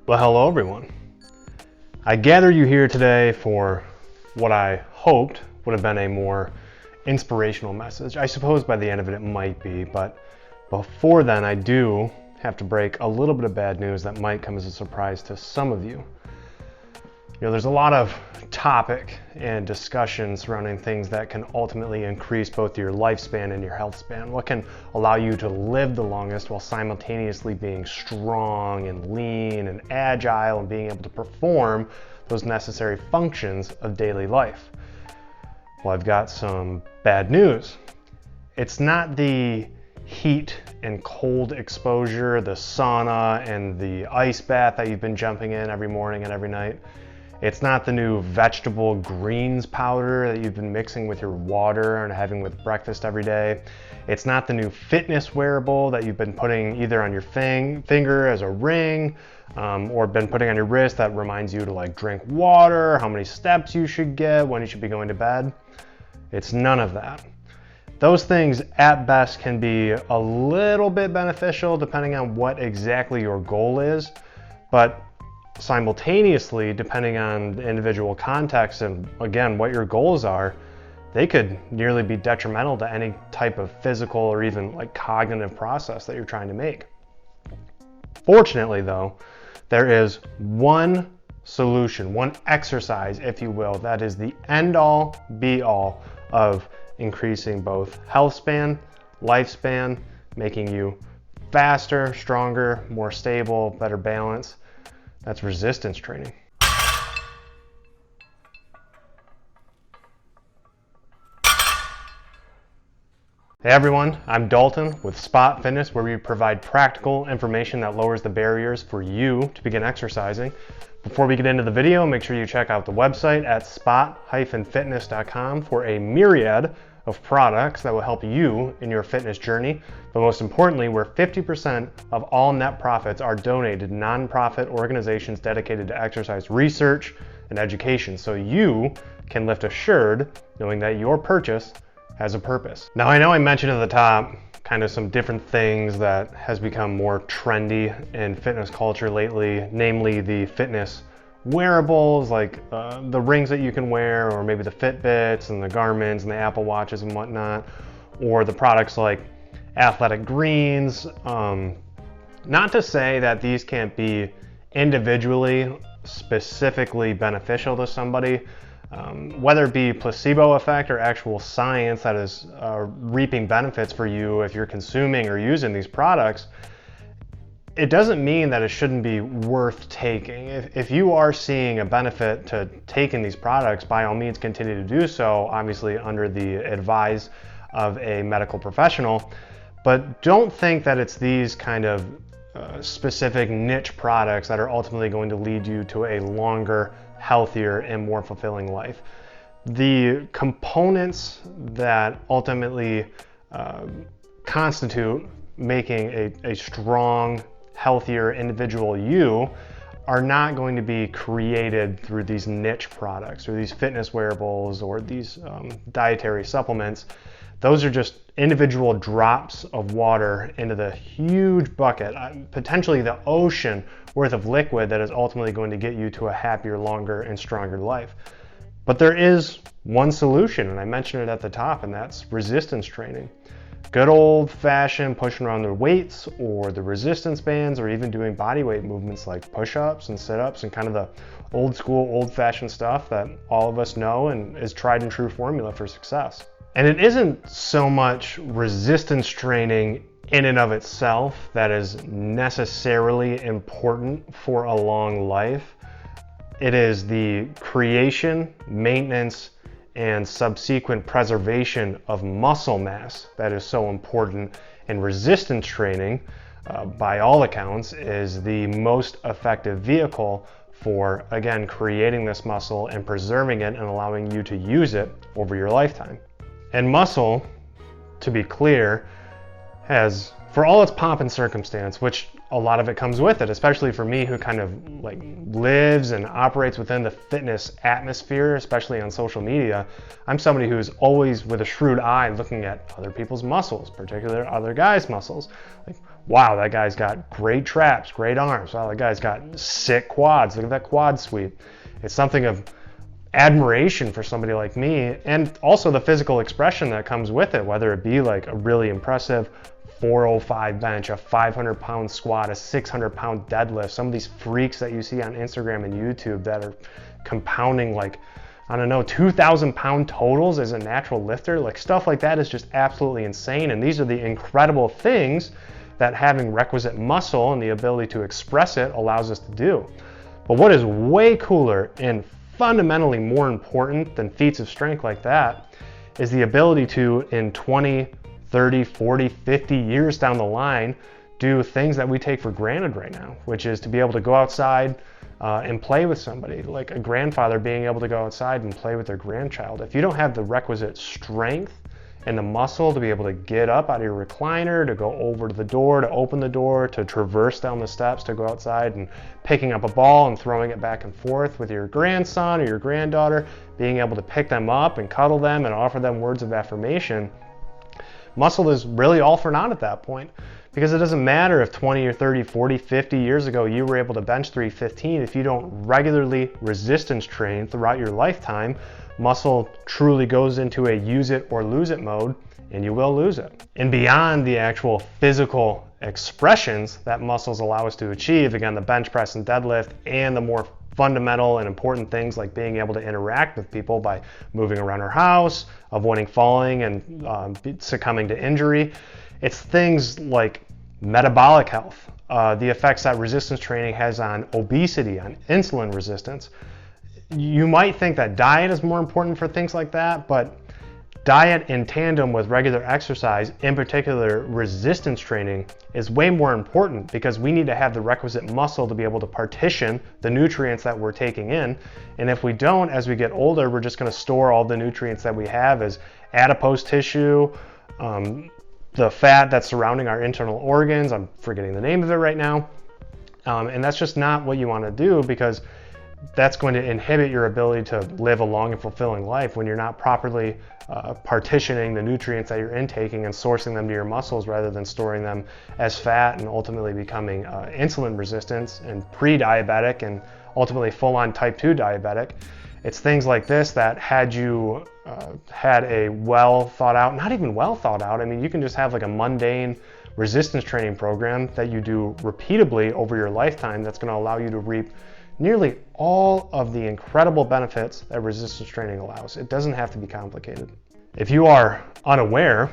Well, hello everyone. I gather you here today for what I hoped would have been a more inspirational message. I suppose by the end of it, it might be, but before then, I do have to break a little bit of bad news that might come as a surprise to some of you. There's a lot of topic and discussion surrounding things that can ultimately increase both your lifespan and your health span. What can allow you to live the longest while simultaneously being strong and lean and agile and being able to perform those necessary functions of daily life? Well, I've got some bad news. It's not the heat and cold exposure, the sauna and the ice bath that you've been jumping in every morning and every night. It's not the new vegetable greens powder that you've been mixing with your water and having with breakfast every day. It's not the new fitness wearable that you've been putting either on your finger as a ring or been putting on your wrist that reminds you to drink water, how many steps you should get, when you should be going to bed. It's none of that. Those things at best can be a little bit beneficial depending on what exactly your goal is, but simultaneously, depending on the individual context and again what your goals are, they could nearly be detrimental to any type of physical or even cognitive process that you're trying to make. Fortunately though, there is one solution, one exercise, if you will, that is the end-all be-all of increasing both health span, lifespan, making you faster, stronger, more stable, better balance. That's resistance training. Hey everyone, I'm Dalton with Spot Fitness, where we provide practical information that lowers the barriers for you to begin exercising. Before we get into the video, make sure you check out the website at spot-fitness.com for a myriad of products that will help you in your fitness journey. But most importantly, where 50% of all net profits are donated to nonprofit organizations dedicated to exercise research and education, so you can lift assured knowing that your purchase has a purpose. Now, I know I mentioned at the top kind of some different things that has become more trendy in fitness culture lately, namely the fitness wearables, like the rings that you can wear, or maybe the Fitbits and the Garmins and the Apple Watches and whatnot, or the products like Athletic Greens. Not to say that these can't be individually specifically beneficial to somebody, whether it be placebo effect or actual science that is reaping benefits for you if you're consuming or using these products. It doesn't mean that it shouldn't be worth taking. If you are seeing a benefit to taking these products, by all means continue to do so, obviously under the advice of a medical professional. But don't think that it's these kind of specific niche products that are ultimately going to lead you to a longer, healthier, and more fulfilling life. The components that ultimately constitute making a strong, healthier individual you are not going to be created through these niche products or these fitness wearables or these dietary supplements. Those are just individual drops of water into the huge bucket, potentially the ocean worth of liquid that is ultimately going to get you to a happier, longer, and stronger life. But there is one solution, and I mentioned it at the top, and that's resistance training. Good old-fashioned pushing around the weights or the resistance bands, or even doing body weight movements like push-ups and sit-ups and kind of the old school, old-fashioned stuff that all of us know and is tried and true formula for success. And it isn't so much resistance training in and of itself that is necessarily important for a long life. It is the creation, maintenance, and subsequent preservation of muscle mass that is so important. And resistance training, by all accounts, is the most effective vehicle for, again, creating this muscle and preserving it and allowing you to use it over your lifetime. And muscle, to be clear, has, for all its pomp and circumstance, which a lot of it comes with it, especially for me who kind of like lives and operates within the fitness atmosphere, especially on social media. I'm somebody who's always with a shrewd eye looking at other people's muscles, particularly other guys' muscles. Like, wow, that guy's got great traps, great arms. Wow, that guy's got sick quads. Look at that quad sweep. It's something of admiration for somebody like me, and also the physical expression that comes with it, whether it be like a really impressive 405 bench, a 500-pound squat, a 600-pound deadlift, some of these freaks that you see on Instagram and YouTube that are compounding like, I don't know, 2,000-pound totals as a natural lifter. Like, stuff like that is just absolutely insane, and these are the incredible things that having requisite muscle and the ability to express it allows us to do. But what is way cooler and fundamentally more important than feats of strength like that is the ability to, in 20, 30, 40, 50 years down the line, do things that we take for granted right now, which is to be able to go outside and play with somebody, like a grandfather being able to go outside and play with their grandchild. If you don't have the requisite strength and the muscle to be able to get up out of your recliner, to go over to the door, to open the door, to traverse down the steps, to go outside and picking up a ball and throwing it back and forth with your grandson or your granddaughter, being able to pick them up and cuddle them and offer them words of affirmation, muscle is really all for naught at that point, because it doesn't matter if 20 or 30, 40, 50 years ago you were able to bench 315. If you don't regularly resistance train throughout your lifetime, muscle truly goes into a use it or lose it mode, and you will lose it. And beyond the actual physical expressions that muscles allow us to achieve, again, the bench press and deadlift, and the more fundamental and important things like being able to interact with people by moving around our house, avoiding falling and succumbing to injury. It's things like metabolic health, the effects that resistance training has on obesity, on insulin resistance. You might think that diet is more important for things like that, but diet in tandem with regular exercise, in particular resistance training, is way more important, because we need to have the requisite muscle to be able to partition the nutrients that we're taking in. And if we don't, as we get older, we're just going to store all the nutrients that we have as adipose tissue, the fat that's surrounding our internal organs. I'm forgetting the name of it right now. And that's just not what you want to do, because that's going to inhibit your ability to live a long and fulfilling life when you're not properly partitioning the nutrients that you're intaking and sourcing them to your muscles rather than storing them as fat and ultimately becoming insulin resistant and pre-diabetic and ultimately full-on type 2 diabetic. It's things like this that had you had a well thought out, not even well thought out, I mean, you can just have like a mundane resistance training program that you do repeatedly over your lifetime that's going to allow you to reap nearly all of the incredible benefits that resistance training allows. It doesn't have to be complicated. If you are unaware,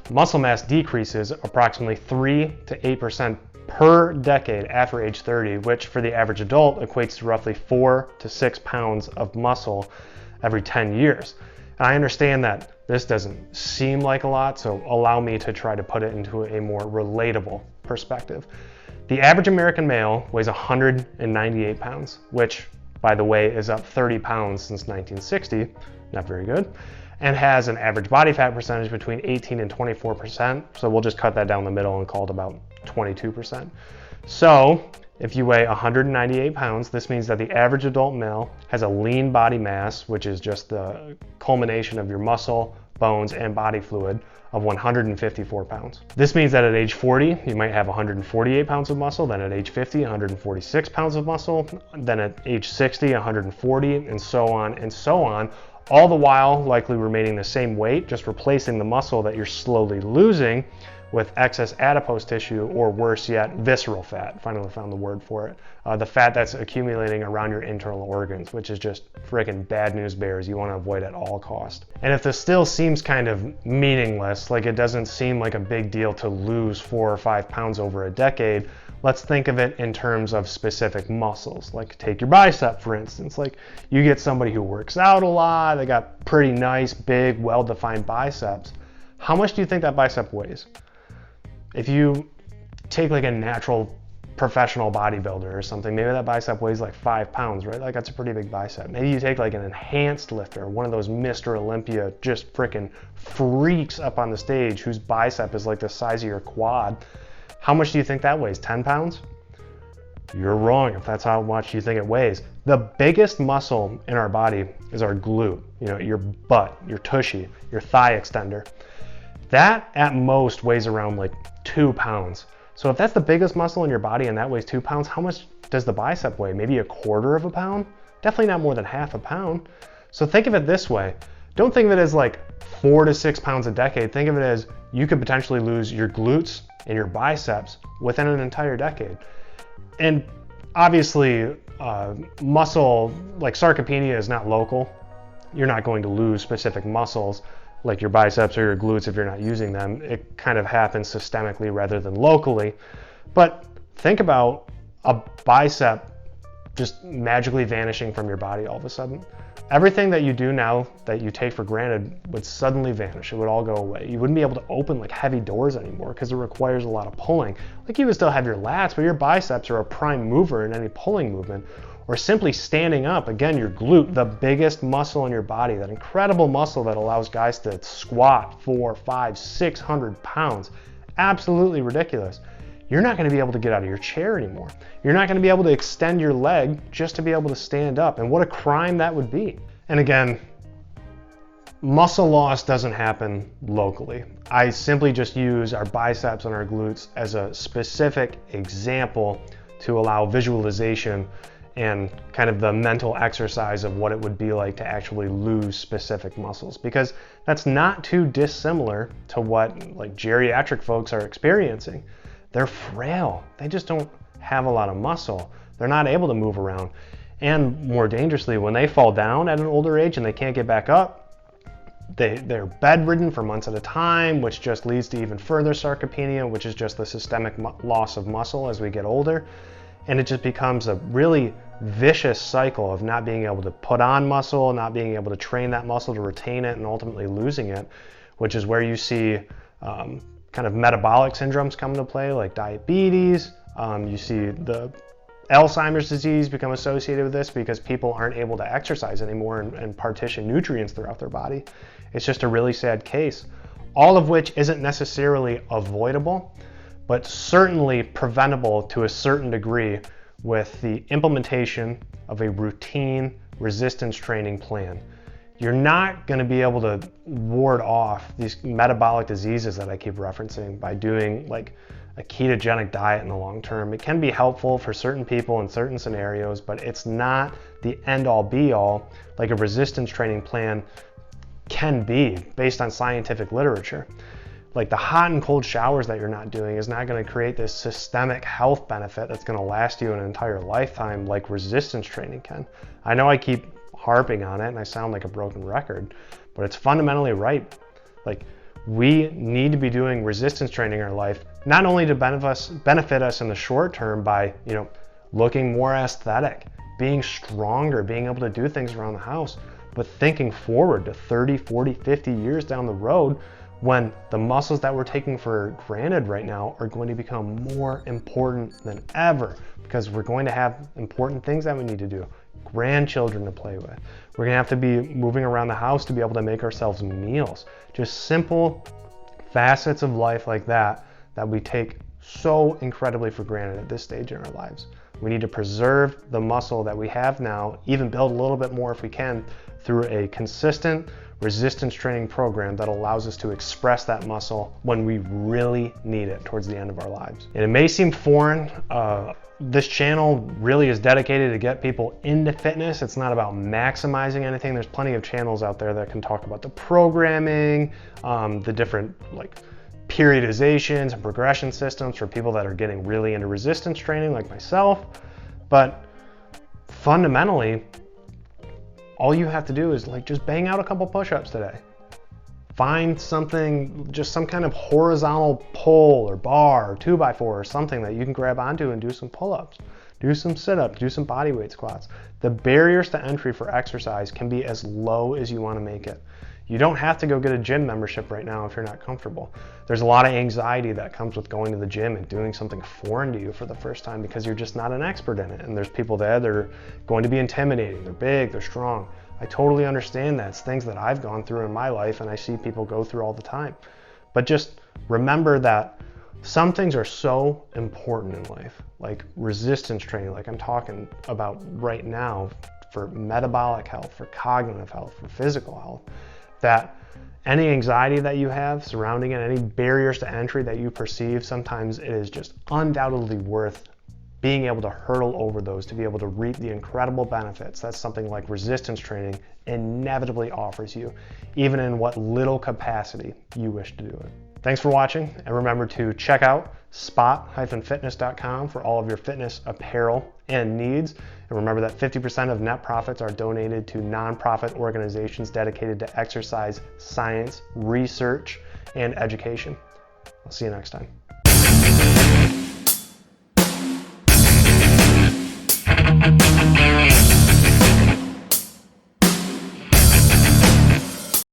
muscle mass decreases approximately 3 to 8% per decade after age 30, which for the average adult equates to roughly 4 to 6 pounds of muscle every 10 years. And I understand that this doesn't seem like a lot, so allow me to try to put it into a more relatable perspective. The average American male weighs 198 pounds, which, by the way, is up 30 pounds since 1960, not very good, and has an average body fat percentage between 18 and 24%, so we'll just cut that down the middle and call it about 22%. So, if you weigh 198 pounds, this means that the average adult male has a lean body mass, which is just the culmination of your muscle, bones, and body fluid, of 154 pounds. This means that at age 40, you might have 148 pounds of muscle, then at age 50, 146 pounds of muscle, then at age 60, 140, and so on, all the while likely remaining the same weight, just replacing the muscle that you're slowly losing with excess adipose tissue, or worse yet, visceral fat. Finally found the word for it. The fat that's accumulating around your internal organs, which is just freaking bad news bears you want to avoid at all cost. And if this still seems kind of meaningless, like it doesn't seem like a big deal to lose 4 or 5 pounds over a decade, let's think of it in terms of specific muscles. Like take your bicep, for instance. Like you get somebody who works out a lot, they got pretty nice, big, well-defined biceps. How much do you think that bicep weighs? If you take like a natural professional bodybuilder or something, maybe that bicep weighs like 5 pounds, right? Like that's a pretty big bicep. Maybe you take like an enhanced lifter, one of those Mr. Olympia just freaking freaks up on the stage whose bicep is like the size of your quad. How much do you think that weighs? 10 pounds? You're wrong if that's how much you think it weighs. The biggest muscle in our body is our glute, your butt, your tushy, your thigh extender. That at most weighs around like 2 pounds. So if that's the biggest muscle in your body and that weighs 2 pounds, how much does the bicep weigh? Maybe a quarter of a pound? Definitely not more than half a pound. So think of it this way. Don't think of it as like 4 to 6 pounds a decade. Think of it as you could potentially lose your glutes and your biceps within an entire decade. And obviously, muscle, like sarcopenia is not local. You're not going to lose specific muscles like your biceps or your glutes if you're not using them. It kind of happens systemically rather than locally. But think about a bicep just magically vanishing from your body all of a sudden. Everything that you do now that you take for granted would suddenly vanish. It would all go away. You wouldn't be able to open like heavy doors anymore because it requires a lot of pulling. Like you would still have your lats, but your biceps are a prime mover in any pulling movement. Or simply standing up, again, your glute, the biggest muscle in your body, that incredible muscle that allows guys to squat 400, 500, 600 pounds. Absolutely ridiculous. You're not going to be able to get out of your chair anymore. You're not going to be able to extend your leg just to be able to stand up. And what a crime that would be. And again, muscle loss doesn't happen locally. I simply just use our biceps and our glutes as a specific example to allow visualization and kind of the mental exercise of what it would be like to actually lose specific muscles, because that's not too dissimilar to what like geriatric folks are experiencing. They're frail. They just don't have a lot of muscle. They're not able to move around. And more dangerously, when they fall down at an older age and they can't get back up, they're bedridden for months at a time, which just leads to even further sarcopenia, which is just the systemic loss of muscle as we get older. And it just becomes a really vicious cycle of not being able to put on muscle, not being able to train that muscle to retain it, and ultimately losing it, which is where you see kind of metabolic syndromes come into play, like diabetes. You see the Alzheimer's disease become associated with this because people aren't able to exercise anymore and partition nutrients throughout their body. It's just a really sad case, all of which isn't necessarily avoidable, but certainly preventable to a certain degree with the implementation of a routine resistance training plan. You're not going to be able to ward off these metabolic diseases that I keep referencing by doing like a ketogenic diet in the long term. It can be helpful for certain people in certain scenarios, but it's not the end all be all like a resistance training plan can be based on scientific literature. Like the hot and cold showers that you're not doing is not going to create this systemic health benefit that's going to last you an entire lifetime like resistance training can. I know I keep harping on it and I sound like a broken record, but it's fundamentally right. Like we need to be doing resistance training in our life, not only to benefit us in the short term by, looking more aesthetic, being stronger, being able to do things around the house, but thinking forward to 30, 40, 50 years down the road when the muscles that we're taking for granted right now are going to become more important than ever, because we're going to have important things that we need to do, grandchildren to play with. We're gonna have to be moving around the house to be able to make ourselves meals. Just simple facets of life like that we take so incredibly for granted at this stage in our lives. We need to preserve the muscle that we have now, even build a little bit more if we can, through a consistent resistance training program that allows us to express that muscle when we really need it towards the end of our lives. And it may seem foreign, this channel really is dedicated to get people into fitness. It's not about maximizing anything. There's plenty of channels out there that can talk about the programming, the different periodizations and progression systems for people that are getting really into resistance training like myself. But fundamentally, all you have to do is just bang out a couple push-ups today. Find something, just some kind of horizontal pole or bar or 2x4 or something that you can grab onto and do some pull-ups, do some sit-ups, do some body weight squats. The barriers to entry for exercise can be as low as you want to make it. You don't have to go get a gym membership right now if you're not comfortable. There's a lot of anxiety that comes with going to the gym and doing something foreign to you for the first time because you're just not an expert in it. And there's people there that are going to be intimidating. They're big, they're strong. I totally understand that. It's things that I've gone through in my life and I see people go through all the time. But just remember that Some things are so important in life, like resistance training, like I'm talking about right now, for metabolic health, for cognitive health, for physical health, that any anxiety that you have surrounding it, any barriers to entry that you perceive, sometimes it is just undoubtedly worth being able to hurdle over those to be able to reap the incredible benefits that something like resistance training inevitably offers you, even in what little capacity you wish to do it. Thanks for watching, and remember to check out spot-fitness.com for all of your fitness apparel and needs. And remember that 50% of net profits are donated to nonprofit organizations dedicated to exercise science, research, and education. I'll see you next time.